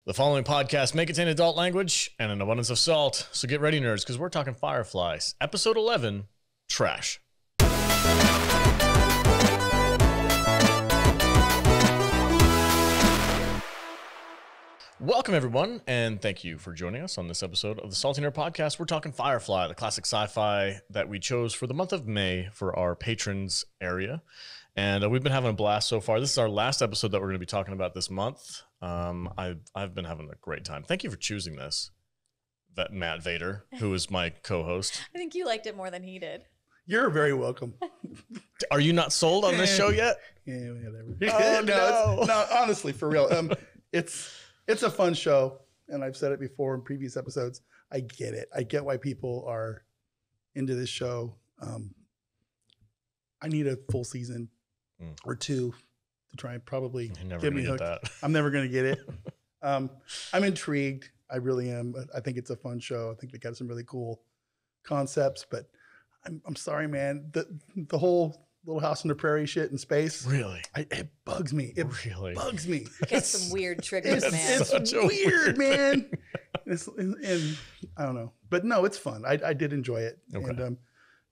The following podcast may contain adult language and an abundance of salt, so get ready, nerds, because we're talking Firefly, episode 11, Trash. Welcome, everyone, and thank you for joining us on this episode of the Salty Nerd Podcast. We're talking Firefly, the classic sci-fi that we chose for the month of May for our patrons area. And we've been having a blast so far. This is our last episode that we're going to be talking about this month. I've been having a great time. Thank you for choosing this, Matt Vader, who is my co-host. I think you liked it more than he did. You're very welcome. Are you not sold on this show yet? Yeah, whatever. Oh, no, honestly, for real. It's a fun show, and I've said it before in previous episodes. I get it. I get why people are into this show. I need a full season or two to try and probably get me hooked. I'm never going to get it. I'm intrigued. I really am. I think it's a fun show. I think they got some really cool concepts, but I'm sorry, man. The whole Little House on the Prairie shit in space. Really? It bugs me. It really bugs me. Gets some weird triggers, man. It's weird, man. And I don't know. But no, it's fun. I did enjoy it. Okay. And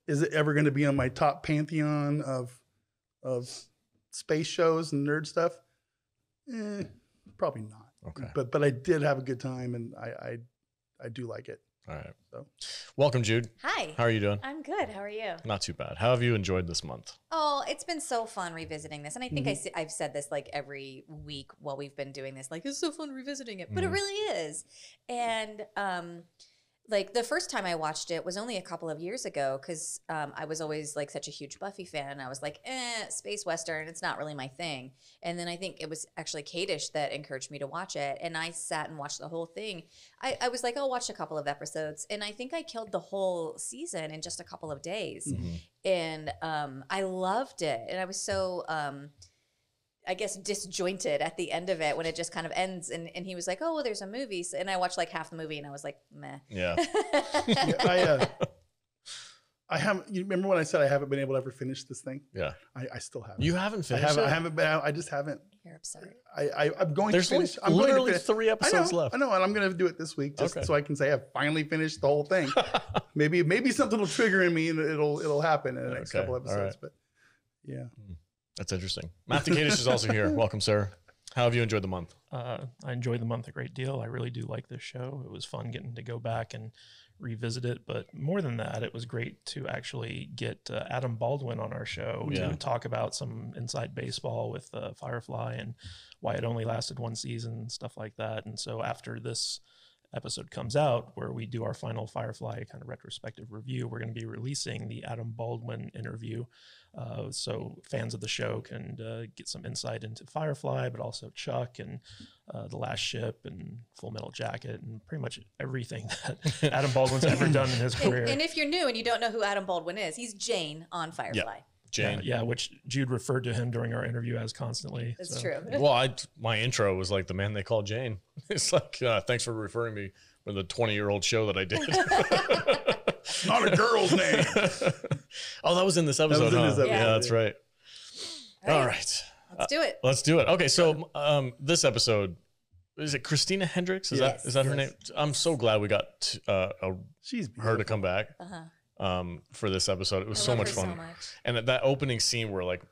is it ever going to be on my top pantheon of space shows and nerd stuff? Probably not. Okay. But I did have a good time, and I do like it. All right. So, welcome, Jude. Hi. How are you doing? I'm good. How are you? Not too bad. How have you enjoyed this month? Oh, it's been so fun revisiting this. And I think I've said this like every week while we've been doing this. Like, it's so fun revisiting it. But it really is. And like the first time I watched it was only a couple of years ago because I was always like such a huge Buffy fan. And I was like, space western, it's not really my thing. And then I think it was actually Kadish that encouraged me to watch it. And I sat and watched the whole thing. I was like, I'll watch a couple of episodes. And I think I killed the whole season in just a couple of days. And I loved it. And I was so... I guess disjointed at the end of it when it just kind of ends. And he was like, oh, well, there's a movie. So, and I watched like half the movie and I was like, meh. Yeah. I haven't, you remember when I said I haven't been able to ever finish this thing? Yeah. I still haven't. You haven't finished it? I haven't been, I just haven't. You're absurd. I'm going There's to finish. I'm literally 3 episodes left. I know, and I'm going to do it this week just so I can say I've finally finished the whole thing. maybe something will trigger in me and it'll happen in the next couple episodes. Right. But yeah. That's interesting. Matthew Kadish is also here. Welcome, sir. How have you enjoyed the month? I enjoyed the month a great deal. I really do like this show. It was fun getting to go back and revisit it. But more than that, it was great to actually get Adam Baldwin on our show to talk about some inside baseball with Firefly and why it only lasted 1 season and stuff like that. And so after this episode comes out, where we do our final Firefly kind of retrospective review, we're going to be releasing the Adam Baldwin interview. So fans of the show can get some insight into Firefly, but also Chuck and The Last Ship and Full Metal Jacket and pretty much everything that Adam Baldwin's ever done in his career. And if you're new and you don't know who Adam Baldwin is, he's Jane on Firefly. Yeah. Jane. Yeah, which Jude referred to him during our interview as constantly. It's true. Well, my intro was like the man they call Jane. It's like, thanks for referring me for the 20-year-old show that I did. Not a girl's name. Oh, that was in this episode. Yeah, that's right. All right. Let's do it. Let's do it. Okay, so this episode, is it Christina Hendricks? Is that her name? I'm so glad we got her to come back. For this episode. It was so much fun. And that opening scene where like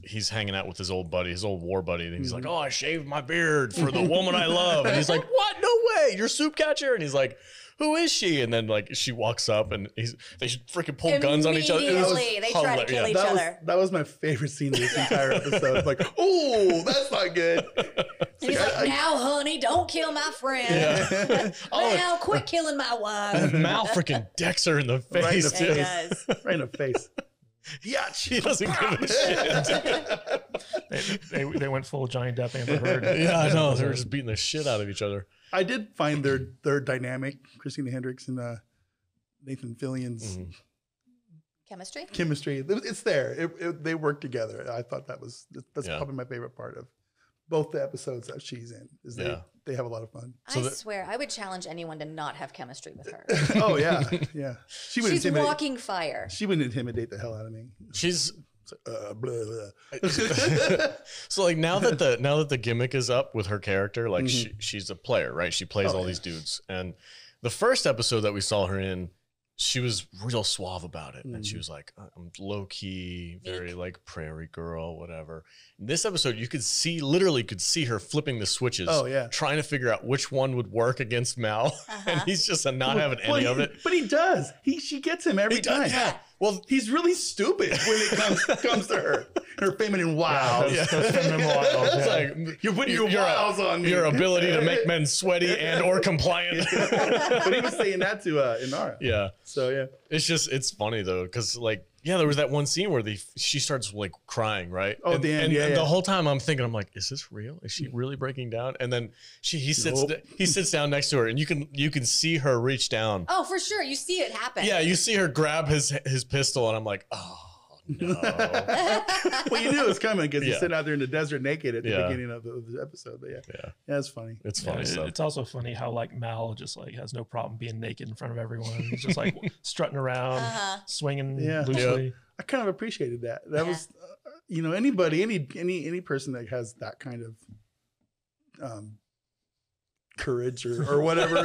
he's hanging out with his old buddy, his old war buddy, and he's like, oh, I shaved my beard for the woman I love. And he's like, what? No way, you're Soup Catcher? And he's like, who is she? And then like she walks up and they should freaking pull guns on each other. Immediately, they try to kill each other. That was my favorite scene of this entire episode. Like, oh, that's not good. He's like, now, honey, don't kill my friend. Yeah. Now, quit killing my wife. Mal freaking decks her in the face. Right in the face. Yeah, she doesn't give a shit. They went full Johnny Depp Amber Heard. Yeah, I know. They were just beating the shit out of each other. I did find their dynamic, Christina Hendricks and Nathan Fillion's chemistry. It's there. They work together. I thought that's probably my favorite part of both the episodes that she's in. Is they have a lot of fun. I swear, I would challenge anyone to not have chemistry with her. Oh yeah, yeah. She's walking fire. She would intimidate the hell out of me. She's Blah, blah. So like now that the gimmick is up with her character, like she's a player, right? She plays all these dudes. And the first episode that we saw her in, she was real suave about it. And she was like, I'm low key, very like prairie girl, whatever. In this episode, you could literally see her flipping the switches. Oh, yeah. Trying to figure out which one would work against Mal. And he's just not having any of it. But he does. She gets him every time. Yeah. Well, he's really stupid when it comes to her feminine wiles. Yeah, those feminine wiles. It's like, you're putting your wiles on me. Your ability to make men sweaty and or compliant. But he was saying that to Inara. Yeah. So yeah, it's funny though, because like there was that one scene where she starts like crying, right? Oh, and the whole time I'm thinking, I'm like, is this real? Is she really breaking down? And then he sits down next to her, and you can see her reach down. Oh, for sure, you see it happen. Yeah, you see her grab his pistol, and I'm like, oh no. Well, you knew it was coming because he's sitting out there in the desert naked at the beginning of the episode. But yeah, it's funny. It's funny stuff. It's also funny how like Mal just like has no problem being naked in front of everyone. He's just like strutting around, swinging loosely. I kind of appreciated that. That was, anybody, any person that has that kind of courage or whatever,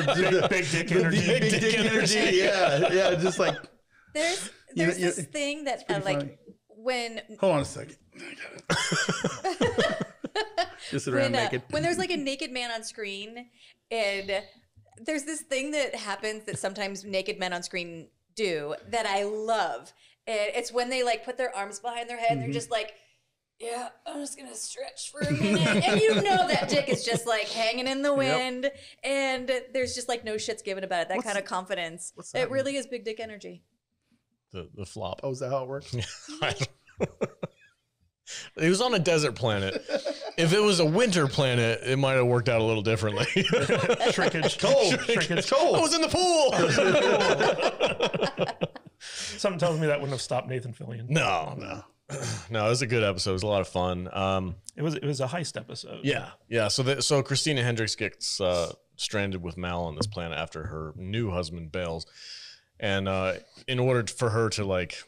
big dick energy. Big dick energy. Yeah, just like there's this thing that like when hold on a second. Just sit around naked. When there's like a naked man on screen, and there's this thing that happens that sometimes naked men on screen do that I love. And it's when they like put their arms behind their head and they're just like, yeah, I'm just gonna stretch for a minute. And that dick is just like hanging in the wind. Yep. And there's just like no shits given about it. That kind of confidence. It really is big dick energy. The flop. Oh, is that how it works? He was on a desert planet. If it was a winter planet, it might have worked out a little differently. Shrinkage. Cold. I was in the pool. Something tells me that wouldn't have stopped Nathan Fillion. No, it was a good episode. It was a lot of fun. It was a heist episode. Yeah. So Christina Hendricks gets stranded with Mal on this planet after her new husband bails, and in order for her to like,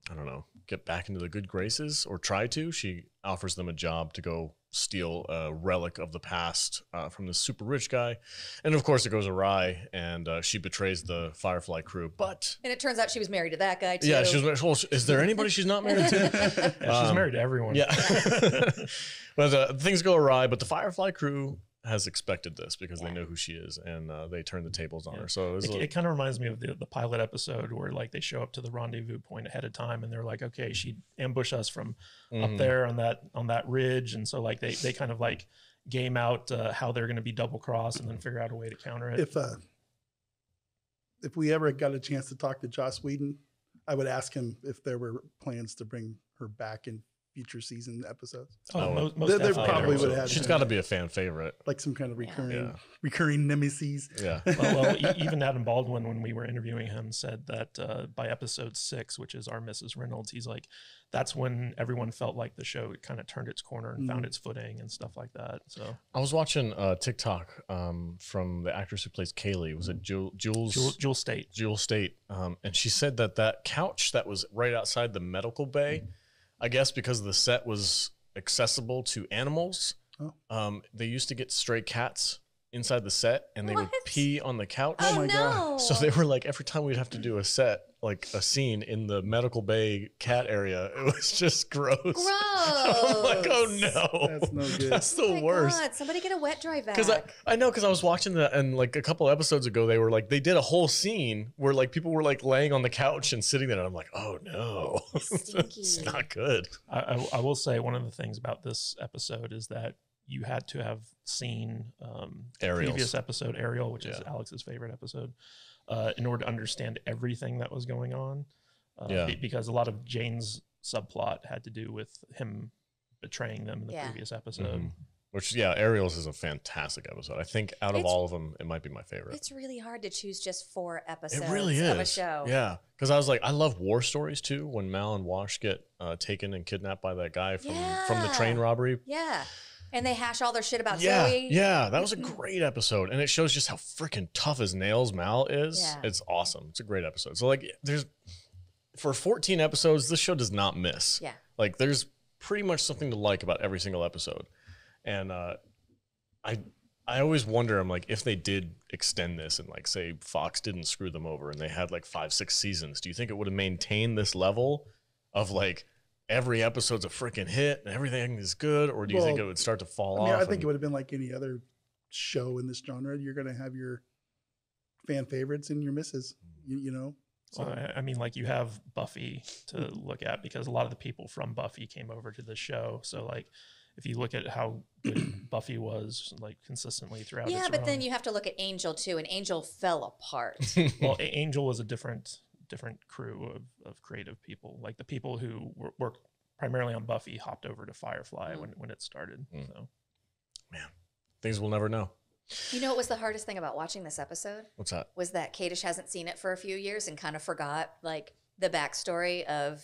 I don't know, get back into the good graces or try to, she offers them a job to go steal a relic of the past from this super rich guy. And of course it goes awry, and she betrays the Firefly crew. And it turns out she was married to that guy too. Yeah, she was. Well, is there anybody she's not married to? She's married to everyone. Yeah. But things go awry, but the Firefly crew has expected this because they know who she is, and they turn the tables on her. So it kind of reminds me of the pilot episode where like they show up to the rendezvous point ahead of time, and they're like, okay, she ambushed us from up there on that ridge, and so like they kind of like game out how they're going to be double crossed and then figure out a way to counter it. If we ever got a chance to talk to Joss Whedon, I would ask him if there were plans to bring her back in future season episodes. Most there probably would have. She's got to be a fan favorite, like some kind of recurring nemesis. Yeah. Well, even Adam Baldwin, when we were interviewing him, said that by episode 6, which is our Mrs. Reynolds, he's like, that's when everyone felt like the show kind of turned its corner and found its footing and stuff like that. So I was watching TikTok from the actress who plays Kaylee. Was it Jewel State? Jewel State. And she said that couch that was right outside the medical bay, I guess because the set was accessible to animals, they used to get stray cats inside the set, and they would pee on the couch. Oh my God. So they were like, every time we'd have to do a scene in the medical bay cat area, it was just gross. I'm like, oh no. That's no good. That's the worst. God, somebody get a wet dry vac. Because I know, because I was watching that, and like a couple episodes ago, they were like, they did a whole scene where like people were like laying on the couch and sitting there, and I'm like, oh no. It's not good. I will say one of the things about this episode is that you had to have seen the previous episode, Ariel, which is Alex's favorite episode, in order to understand everything that was going on. Because a lot of Jane's subplot had to do with him betraying them in the previous episode. Which, Ariel's is a fantastic episode. I think out of all of them, it might be my favorite. It's really hard to choose just 4 episodes it really is. of a show. Yeah, because I was like, I love war stories too. When Mal and Wash get taken and kidnapped by that guy from the train robbery. Yeah. And they hash all their shit about Zoe. Yeah, that was a great episode. And it shows just how freaking tough as nails Mal is. Yeah. It's awesome. It's a great episode. So like for 14 episodes, this show does not miss. Yeah. Like there's pretty much something to like about every single episode. And I always wonder, I'm like, if they did extend this and like say Fox didn't screw them over and they had like 5-6 seasons, do you think it would have maintained this level of like every episode's a freaking hit and everything is good? Or do you think it would start to fall off? I think it would have been like any other show in this genre. You're going to have your fan favorites and your misses, you know? So. Well, I mean, like you have Buffy to look at because a lot of the people from Buffy came over to the show. So like, if you look at how good Buffy was, like consistently throughout. Yeah, but then you have to look at Angel too, and Angel fell apart. Well, Angel was a different crew of creative people. Like the people who worked primarily on Buffy hopped over to Firefly when it started. So, man, things we'll never know. You know what was the hardest thing about watching this episode? What's that? Was that Kadish hasn't seen it for a few years and kind of forgot like the backstory of.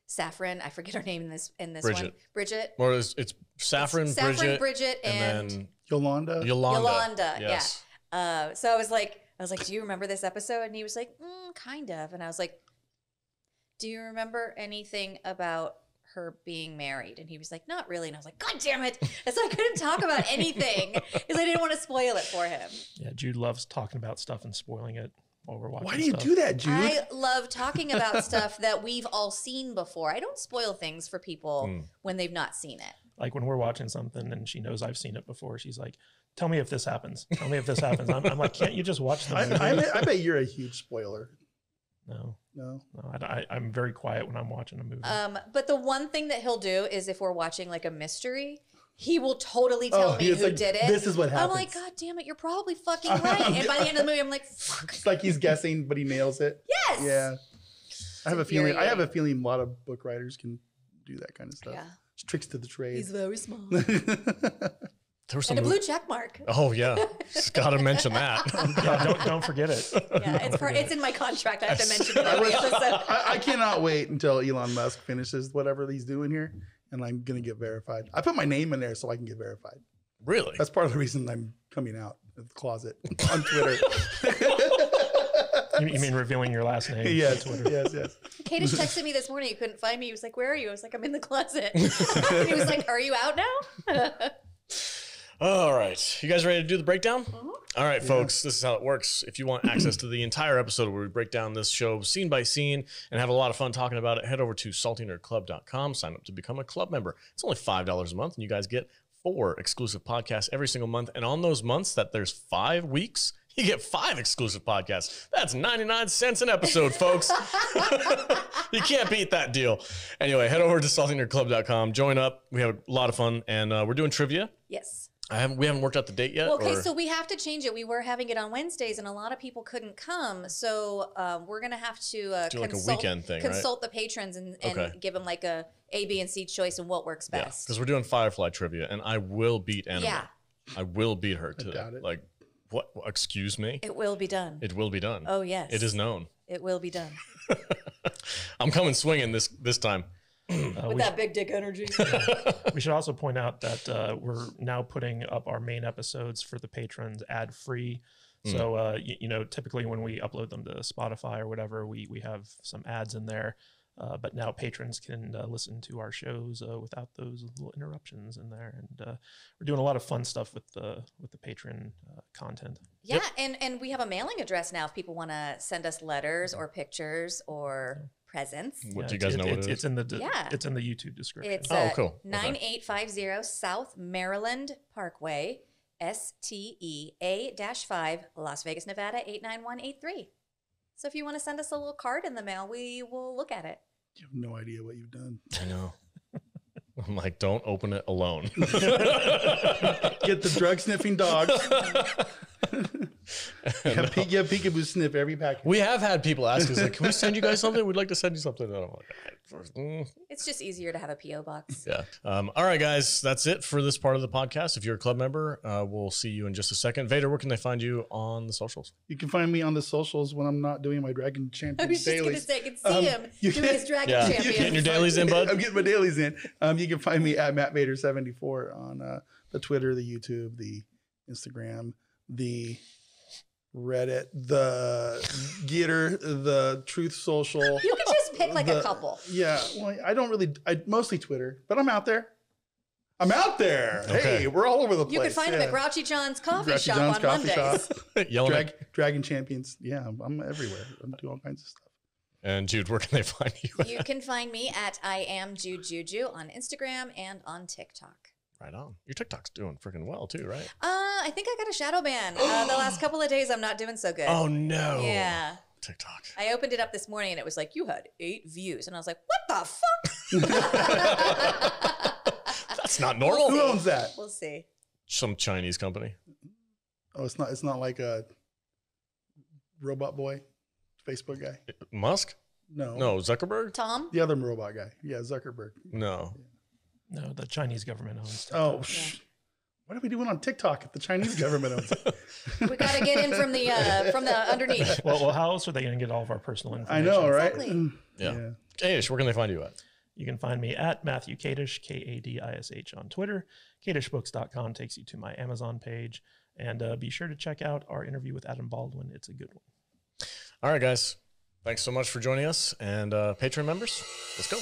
Saffron, I forget her name in this Bridget. one. Bridget. Or it's Saffron, Bridget, and then Yolanda. Yes. Yeah. So I was like, do you remember this episode? And he was like, kind of. And I was like, do you remember anything about her being married? And he was like, not really. And I was like, God damn it. And so I couldn't talk about anything because I didn't want to spoil it for him. Yeah, Jude loves talking about stuff and spoiling it. While we're watching. Why do you do that, Jude? I love talking about stuff that we've all seen before. I don't spoil things for people when they've not seen it. Like when we're watching something and she knows I've seen it before, she's like, tell me if this happens. Tell me if this happens. I'm like, can't you just watch the movie? I bet you're a huge spoiler. No, I'm very quiet when I'm watching a movie. But the one thing that he'll do is if we're watching like a mystery, he will totally tell me who did it. This is what happens. I'm like, God damn it, you're probably fucking right. And by the end of the movie, I'm like, fuck. It's like he's guessing, but he nails it. Yes. Yeah. I have a feeling a lot of book writers can do that kind of stuff. Yeah. It's tricks to the trade. He's very smart. There was some and a blue check mark. Oh yeah, just got to mention that. Yeah, don't forget it. Yeah, it's in my contract. I have to mention it every episode. I cannot wait until Elon Musk finishes whatever he's doing here, and I'm gonna get verified. I put my name in there so I can get verified. Really? That's part of the reason I'm coming out of the closet on Twitter. You mean revealing your last name? Yes, yes. Kadish texted me this morning. He couldn't find me. He was like, "Where are you?" I was like, "I'm in the closet." And he was like, "Are you out now?" All right. You guys ready to do the breakdown? All right, folks, this is how it works. If you want access to the entire episode where we break down this show scene by scene and have a lot of fun talking about it, head over to saltynerdclub.com, sign up to become a club member. It's only $5 a month, and you guys get 4 exclusive podcasts every single month. And on those months that there's 5 weeks, you get 5 exclusive podcasts. That's 99 cents an episode, folks. You can't beat that deal. Anyway, head over to saltynerdclub.com, join up. We have a lot of fun, and we're doing trivia. Yes. We haven't worked out the date yet. Well, okay, so we have to change it. We were having it on Wednesdays, and a lot of people couldn't come. So we're gonna have to do like a weekend thing, consult the patrons and give them like a B and C choice and what works best. Because we're doing Firefly trivia, and I will beat Anima. Yeah. I will beat her to doubt it. Like, what? Excuse me? It will be done. It will be done. Oh yes. It is known. It will be done. I'm coming swinging this time. With that big dick energy. We should also point out that we're now putting up our main episodes for the patrons ad-free. So, typically when we upload them to Spotify or whatever, we have some ads in there. But now patrons can listen to our shows without those little interruptions in there. And we're doing a lot of fun stuff with the patron content. Yeah, and we have a mailing address now if people want to send us letters or pictures or presents. What do you guys know what it is? It's in the YouTube description. It's cool. 9850 South Maryland Parkway, STEA-5, Las Vegas, Nevada 89183. So if you want to send us a little card in the mail, we will look at it. You have no idea what you've done. I know. I'm like, don't open it alone. Get the drug sniffing dogs. You have peekaboo sniff every package. We have had people ask us, like, can we send you guys something? We'd like to send you something. And I'm like, It's just easier to have a P.O. box. Yeah. All right, guys, that's it for this part of the podcast. If you're a club member, we'll see you in just a second. Vader, where can they find you on the socials? You can find me on the socials when I'm not doing my Dragon Champion I was just going to say, I can see him doing his Dragon Champion. Getting your dailies in, bud? I'm getting my dailies in. You can find me at MattVader74 on the Twitter, the YouTube, the Instagram, the Reddit, the Getter, the Truth Social. You can just pick like a couple. Yeah. Well, I mostly Twitter, but I'm out there. Okay. Hey, we're all over the place. You can find him at Grouchy John's coffee shop on Mondays. Dragon Champions. Yeah, I'm everywhere. I'm doing all kinds of stuff. And Jude, where can they find you? You can find me at I am Jude Juju on Instagram and on TikTok. Right on. Your TikTok's doing freaking well too, right? I think I got a shadow ban. The last couple of days I'm not doing so good. Oh no. Yeah. TikTok. I opened it up this morning and it was like, you had 8 views. And I was like, what the fuck? That's not normal. Who owns that? We'll see. Some Chinese company. Oh, it's not like a robot boy, Facebook guy. Musk? No. Zuckerberg? Tom? The other robot guy. Yeah, Zuckerberg. No. Yeah. No, the Chinese government owns TikTok. Oh, what are we doing on TikTok if the Chinese government owns it? We got to get in from the underneath. Well, how else are they going to get all of our personal information? I know, right? Exactly. Yeah. Kadish, where can they find you at? You can find me at Matthew Kadish, Kadish on Twitter. KadishBooks.com takes you to my Amazon page. And be sure to check out our interview with Adam Baldwin. It's a good one. All right, guys. Thanks so much for joining us. And Patreon members, let's go.